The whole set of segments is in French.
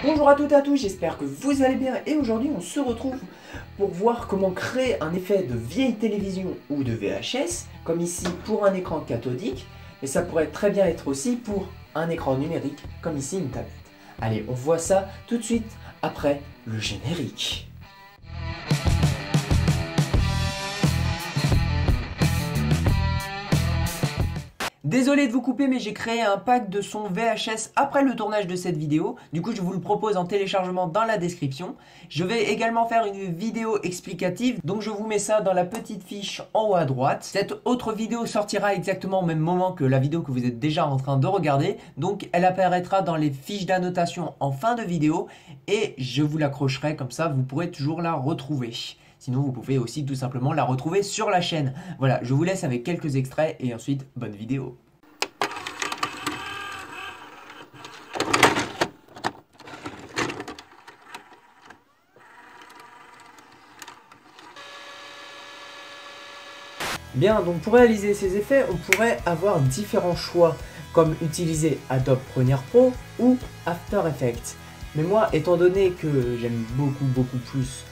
Bonjour à toutes et à tous, j'espère que vous allez bien et aujourd'hui on se retrouve pour voir comment créer un effet de vieille télévision ou de VHS, comme ici pour un écran cathodique, mais ça pourrait très bien être aussi pour un écran numérique, comme ici une tablette. Allez, on voit ça tout de suite après le générique. Désolé de vous couper, mais j'ai créé un pack de son VHS après le tournage de cette vidéo. Du coup, je vous le propose en téléchargement dans la description. Je vais également faire une vidéo explicative, donc je vous mets ça dans la petite fiche en haut à droite. Cette autre vidéo sortira exactement au même moment que la vidéo que vous êtes déjà en train de regarder. Donc, elle apparaîtra dans les fiches d'annotation en fin de vidéo et je vous l'accrocherai comme ça, vous pourrez toujours la retrouver. Sinon, vous pouvez aussi tout simplement la retrouver sur la chaîne. Voilà, je vous laisse avec quelques extraits et ensuite, bonne vidéo. Bien, donc pour réaliser ces effets, on pourrait avoir différents choix, comme utiliser Adobe Premiere Pro ou After Effects. Mais moi, étant donné que j'aime beaucoup plus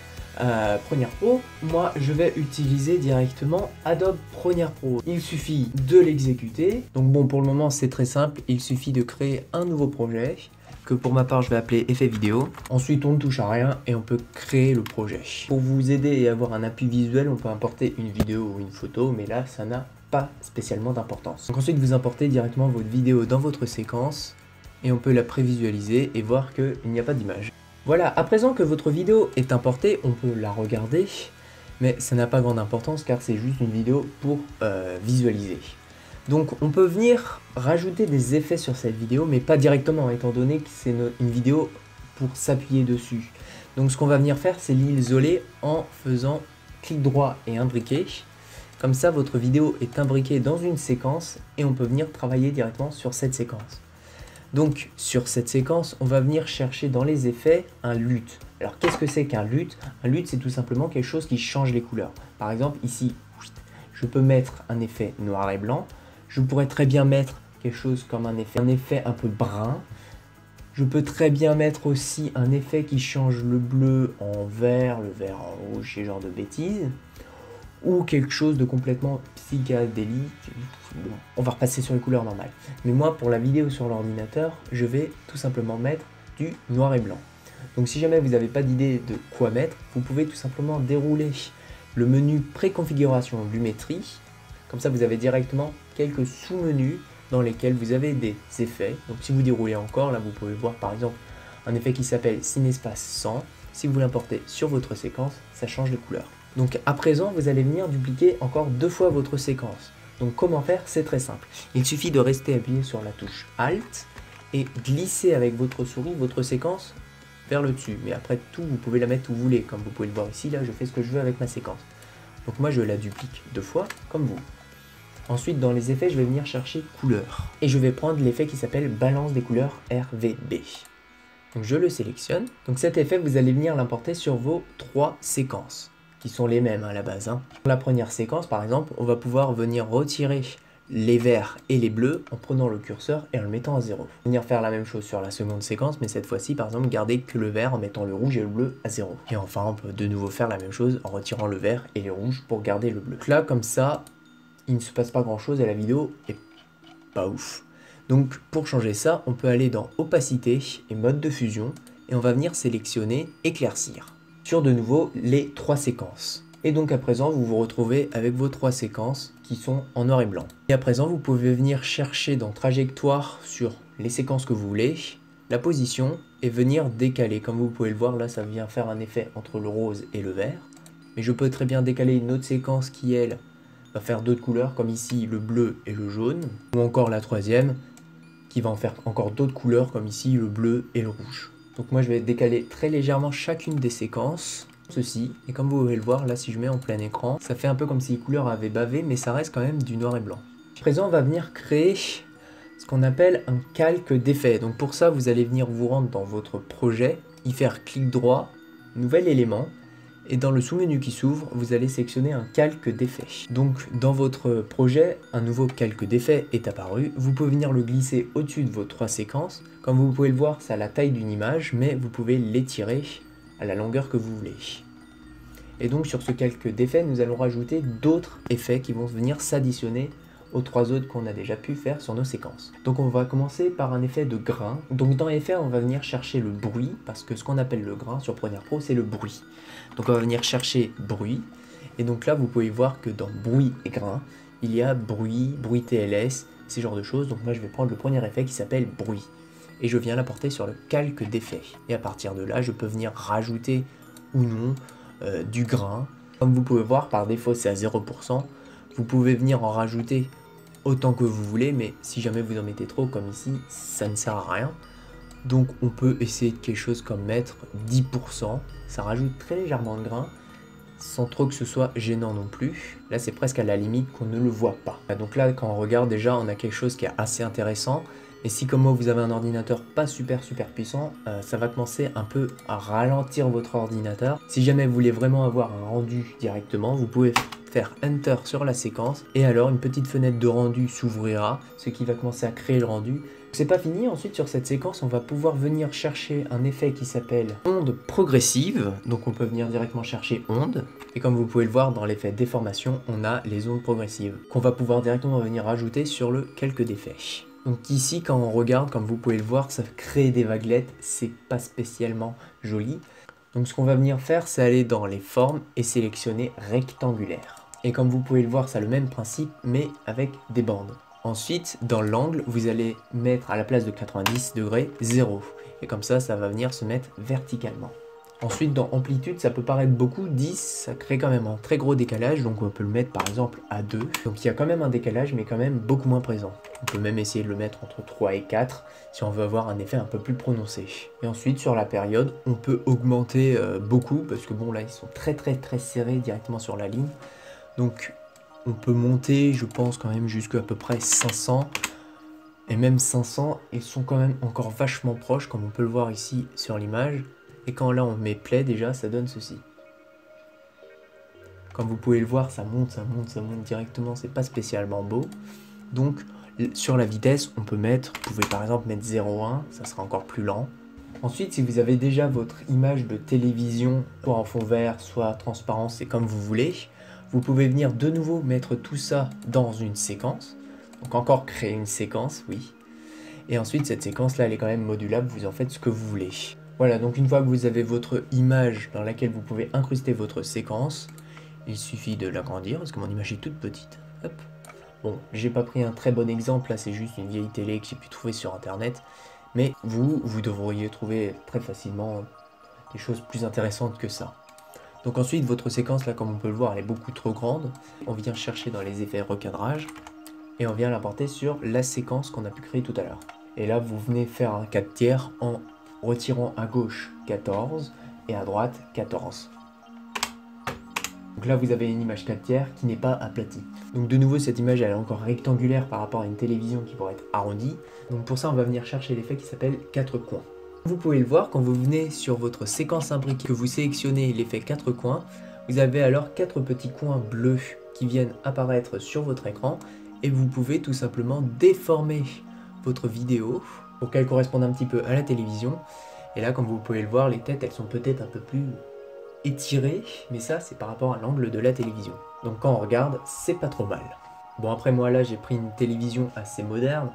Premiere Pro, moi je vais utiliser directement Adobe Premiere Pro. Il suffit de l'exécuter. Donc bon, pour le moment c'est très simple, il suffit de créer un nouveau projet, que pour ma part je vais appeler effet vidéo. Ensuite on ne touche à rien et on peut créer le projet. Pour vous aider et avoir un appui visuel, on peut importer une vidéo ou une photo, mais là ça n'a pas spécialement d'importance. Donc ensuite vous importez directement votre vidéo dans votre séquence et on peut la prévisualiser et voir qu'il n'y a pas d'image. Voilà, à présent que votre vidéo est importée, on peut la regarder, mais ça n'a pas grande importance car c'est juste une vidéo pour visualiser. Donc on peut venir rajouter des effets sur cette vidéo, mais pas directement, étant donné que c'est une vidéo pour s'appuyer dessus. Donc ce qu'on va venir faire, c'est l'isoler en faisant clic droit et imbriquer. Comme ça, votre vidéo est imbriquée dans une séquence et on peut venir travailler directement sur cette séquence. Donc sur cette séquence, on va venir chercher dans les effets un LUT. Alors qu'est-ce que c'est qu'un LUT? Un LUT, c'est tout simplement quelque chose qui change les couleurs. Par exemple, ici, je peux mettre un effet noir et blanc. Je pourrais très bien mettre quelque chose comme un effet un peu brun. Je peux très bien mettre aussi un effet qui change le bleu en vert, le vert en rouge, ce genre de bêtises. Ou quelque chose de complètement psychédélique. Bon, on va repasser sur les couleurs normales. Mais moi, pour la vidéo sur l'ordinateur, je vais tout simplement mettre du noir et blanc. Donc si jamais vous n'avez pas d'idée de quoi mettre, vous pouvez tout simplement dérouler le menu préconfiguration Lumetri. Comme ça, vous avez directement quelques sous-menus dans lesquels vous avez des effets. Donc si vous déroulez encore, là vous pouvez voir par exemple un effet qui s'appelle Cinespace 100. Si vous l'importez sur votre séquence, ça change de couleur. Donc à présent, vous allez venir dupliquer encore 2 fois votre séquence. Donc comment faire? C'est très simple. Il suffit de rester appuyé sur la touche Alt et glisser avec votre souris votre séquence vers le dessus. Mais après tout, vous pouvez la mettre où vous voulez. Comme vous pouvez le voir ici, là je fais ce que je veux avec ma séquence. Donc moi je la duplique 2 fois, comme vous. Ensuite dans les effets, je vais venir chercher couleur. Et je vais prendre l'effet qui s'appelle balance des couleurs RVB. Donc je le sélectionne. Donc cet effet, vous allez venir l'importer sur vos 3 séquences, qui sont les mêmes à la base. Pour la première séquence, par exemple, on va pouvoir venir retirer les verts et les bleus en prenant le curseur et en le mettant à 0. Venir faire la même chose sur la seconde séquence, mais cette fois-ci, par exemple, garder que le vert en mettant le rouge et le bleu à 0. Et enfin, on peut de nouveau faire la même chose en retirant le vert et les rouges pour garder le bleu. Donc là, comme ça, il ne se passe pas grand-chose et la vidéo est pas ouf. Donc pour changer ça, on peut aller dans opacité et mode de fusion et on va venir sélectionner éclaircir sur de nouveau les 3 séquences. Et donc à présent, vous vous retrouvez avec vos 3 séquences qui sont en noir et blanc. Et à présent, vous pouvez venir chercher dans trajectoire sur les séquences que vous voulez, la position et venir décaler. Comme vous pouvez le voir, là ça vient faire un effet entre le rose et le vert. Mais je peux très bien décaler une autre séquence qui, elle, va faire d'autres couleurs, comme ici le bleu et le jaune. Ou encore la troisième, qui va en faire encore d'autres couleurs, comme ici le bleu et le rouge. Donc moi je vais décaler très légèrement chacune des séquences, ceci, et comme vous pouvez le voir, là si je mets en plein écran, ça fait un peu comme si les couleurs avaient bavé, mais ça reste quand même du noir et blanc. À présent on va venir créer ce qu'on appelle un calque d'effet. Donc pour ça vous allez venir vous rendre dans votre projet, y faire clic droit, nouvel élément, Et dans le sous-menu qui s'ouvre, vous allez sélectionner un calque d'effet. Donc dans votre projet, un nouveau calque d'effet est apparu. Vous pouvez venir le glisser au-dessus de vos 3 séquences. Comme vous pouvez le voir, c'est à la taille d'une image, mais vous pouvez l'étirer à la longueur que vous voulez. Et donc sur ce calque d'effet, nous allons rajouter d'autres effets qui vont venir s'additionner aux 3 autres qu'on a déjà pu faire sur nos séquences. Donc on va commencer par un effet de grain. Donc dans effet, on va venir chercher le bruit, parce que ce qu'on appelle le grain sur Premiere Pro, c'est le bruit. Donc on va venir chercher bruit, et donc là vous pouvez voir que dans bruit et grain, il y a bruit, bruit TLS, ces genres de choses. Donc moi je vais prendre le premier effet qui s'appelle bruit, et je viens l'apporter sur le calque d'effet. Et à partir de là, je peux venir rajouter ou non du grain. Comme vous pouvez voir, par défaut c'est à 0%. Vous pouvez venir en rajouter autant que vous voulez, mais si jamais vous en mettez trop, comme ici, ça ne sert à rien. Donc on peut essayer de quelque chose comme mettre 10%. Ça rajoute très légèrement de grain, sans trop que ce soit gênant non plus. Là c'est presque à la limite qu'on ne le voit pas. Donc là quand on regarde déjà, on a quelque chose qui est assez intéressant. Et si comme moi vous avez un ordinateur pas super puissant, ça va commencer un peu à ralentir votre ordinateur. Si jamais vous voulez vraiment avoir un rendu directement, vous pouvez faire Enter sur la séquence et alors une petite fenêtre de rendu s'ouvrira, ce qui va commencer à créer le rendu. C'est pas fini, ensuite sur cette séquence on va pouvoir venir chercher un effet qui s'appelle onde progressive. Donc on peut venir directement chercher onde, et comme vous pouvez le voir dans l'effet déformation, on a les ondes progressives qu'on va pouvoir directement venir rajouter sur le calque d'effet. Donc ici quand on regarde, comme vous pouvez le voir, ça crée des vaguelettes, c'est pas spécialement joli. Donc ce qu'on va venir faire, c'est aller dans les formes et sélectionner rectangulaire. Et comme vous pouvez le voir, ça a le même principe, mais avec des bandes. Ensuite, dans l'angle, vous allez mettre à la place de 90 degrés 0. Et comme ça va venir se mettre verticalement. Ensuite, dans amplitude, ça peut paraître beaucoup, 10, ça crée quand même un très gros décalage, donc on peut le mettre par exemple à 2. Donc il y a quand même un décalage, mais quand même beaucoup moins présent. On peut même essayer de le mettre entre 3 et 4, si on veut avoir un effet un peu plus prononcé. Et ensuite, sur la période, on peut augmenter beaucoup, parce que bon là, ils sont très serrés directement sur la ligne. Donc on peut monter, je pense quand même jusqu'à peu près 500. Et même 500, ils sont quand même encore vachement proches, comme on peut le voir ici sur l'image. Et quand là on met play, déjà ça donne ceci. Comme vous pouvez le voir, ça monte directement, c'est pas spécialement beau. Donc sur la vitesse, on peut mettre, vous pouvez par exemple mettre 0,1, ça sera encore plus lent. Ensuite, si vous avez déjà votre image de télévision, soit en fond vert, soit transparent, c'est comme vous voulez, vous pouvez venir de nouveau mettre tout ça dans une séquence. Donc encore créer une séquence, oui. Et ensuite, cette séquence-là, elle est quand même modulable, vous en faites ce que vous voulez. Voilà, donc une fois que vous avez votre image dans laquelle vous pouvez incruster votre séquence, il suffit de l'agrandir, parce que mon image est toute petite. Hop. Bon, j'ai pas pris un très bon exemple, là c'est juste une vieille télé que j'ai pu trouver sur internet, mais vous devriez trouver très facilement des choses plus intéressantes que ça. Donc ensuite, votre séquence, là comme on peut le voir, elle est beaucoup trop grande. On vient chercher dans les effets recadrage, et on vient l'apporter sur la séquence qu'on a pu créer tout à l'heure. Et là, vous venez faire un 4 tiers en retirant à gauche 14 et à droite 14. Donc là vous avez une image 4 tiers qui n'est pas aplatie. Donc de nouveau cette image elle est encore rectangulaire par rapport à une télévision qui pourrait être arrondie. Donc pour ça on va venir chercher l'effet qui s'appelle 4 coins. Vous pouvez le voir quand vous venez sur votre séquence imbriquée, que vous sélectionnez l'effet 4 coins, vous avez alors 4 petits coins bleus qui viennent apparaître sur votre écran et vous pouvez tout simplement déformer votre vidéo pour qu'elle corresponde un petit peu à la télévision. Et là, comme vous pouvez le voir, les têtes, elles sont peut-être un peu plus étirées, mais ça, c'est par rapport à l'angle de la télévision. Donc quand on regarde, c'est pas trop mal. Bon, après moi, là, j'ai pris une télévision assez moderne,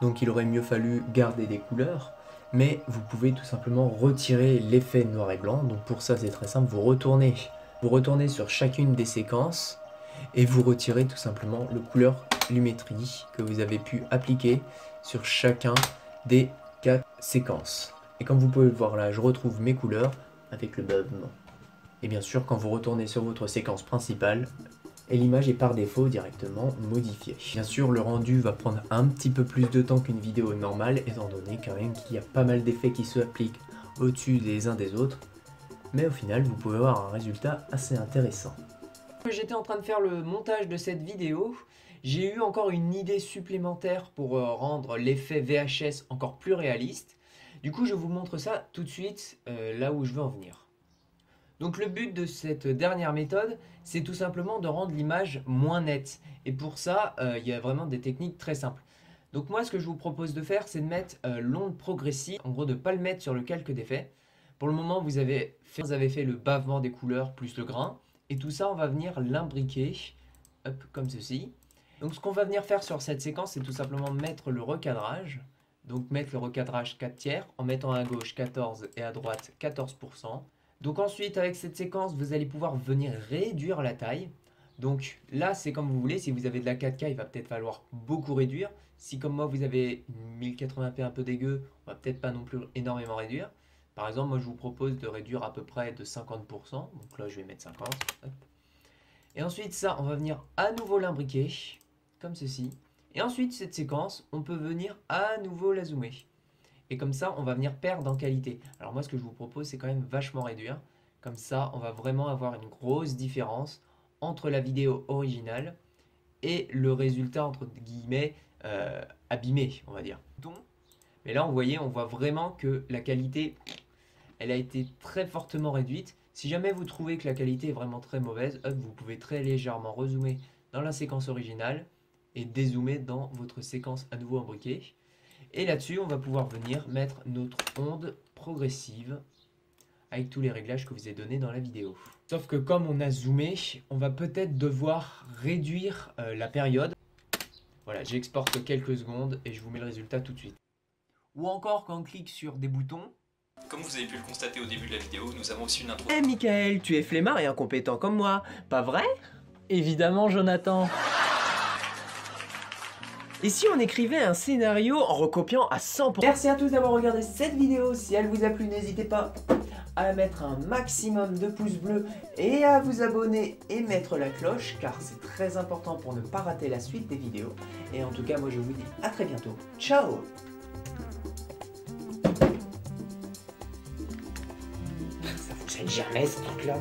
donc il aurait mieux fallu garder des couleurs, mais vous pouvez tout simplement retirer l'effet noir et blanc. Donc pour ça, c'est très simple, vous retournez sur chacune des séquences, et vous retirez tout simplement le couleur lumétrie que vous avez pu appliquer sur chacun des 4 séquences. Et comme vous pouvez le voir là, je retrouve mes couleurs avec le bavement. Et bien sûr, quand vous retournez sur votre séquence principale, et l'image est par défaut directement modifiée. Bien sûr, le rendu va prendre un petit peu plus de temps qu'une vidéo normale, étant donné quand même qu'il y a pas mal d'effets qui se appliquent au-dessus des uns des autres. Mais au final, vous pouvez avoir un résultat assez intéressant. J'étais en train de faire le montage de cette vidéo. J'ai eu encore une idée supplémentaire pour rendre l'effet VHS encore plus réaliste. Du coup, je vous montre ça tout de suite là où je veux en venir. Donc le but de cette dernière méthode, c'est tout simplement de rendre l'image moins nette. Et pour ça, il y a vraiment des techniques très simples. Donc moi, ce que je vous propose de faire, c'est de mettre l'onde progressive, en gros de ne pas le mettre sur le calque d'effet. Pour le moment, vous avez fait le bavement des couleurs plus le grain. Et tout ça, on va venir l'imbriquer, hop, comme ceci. Donc ce qu'on va venir faire sur cette séquence, c'est tout simplement mettre le recadrage. Donc mettre le recadrage 4 tiers, en mettant à gauche 14 et à droite 14%. Donc ensuite, avec cette séquence, vous allez pouvoir venir réduire la taille. Donc là, c'est comme vous voulez. Si vous avez de la 4K, il va peut-être falloir beaucoup réduire. Si comme moi, vous avez une 1080p un peu dégueu, on va peut-être pas non plus énormément réduire. Par exemple, moi, je vous propose de réduire à peu près de 50%. Donc là, je vais mettre 50. Hop. Et ensuite, ça, on va venir à nouveau l'imbriquer, comme ceci. Et ensuite, cette séquence, on peut venir à nouveau la zoomer. Et comme ça, on va venir perdre en qualité. Alors moi, ce que je vous propose, c'est quand même vachement réduire. Comme ça, on va vraiment avoir une grosse différence entre la vidéo originale et le résultat, entre guillemets, abîmé, on va dire. Mais là, vous voyez, on voit vraiment que la qualité, elle a été très fortement réduite. Si jamais vous trouvez que la qualité est vraiment très mauvaise, hop, vous pouvez très légèrement rezoomer dans la séquence originale et dézoomer dans votre séquence à nouveau imbriquée. Et là-dessus, on va pouvoir venir mettre notre onde progressive avec tous les réglages que je vous ai donnés dans la vidéo. Sauf que comme on a zoomé, on va peut-être devoir réduire la période. Voilà, j'exporte quelques secondes et je vous mets le résultat tout de suite. Ou encore quand on clique sur des boutons. Comme vous avez pu le constater au début de la vidéo, nous avons aussi une intro. Eh Michael, tu es flemmard et incompétent comme moi, pas vrai? Évidemment, Jonathan. Et si on écrivait un scénario en recopiant à 100%? Merci à tous d'avoir regardé cette vidéo. Si elle vous a plu, n'hésitez pas à mettre un maximum de pouces bleus et à vous abonner et mettre la cloche car c'est très important pour ne pas rater la suite des vidéos. Et en tout cas, moi je vous dis à très bientôt. Ciao! Ça fonctionne jamais ce truc là.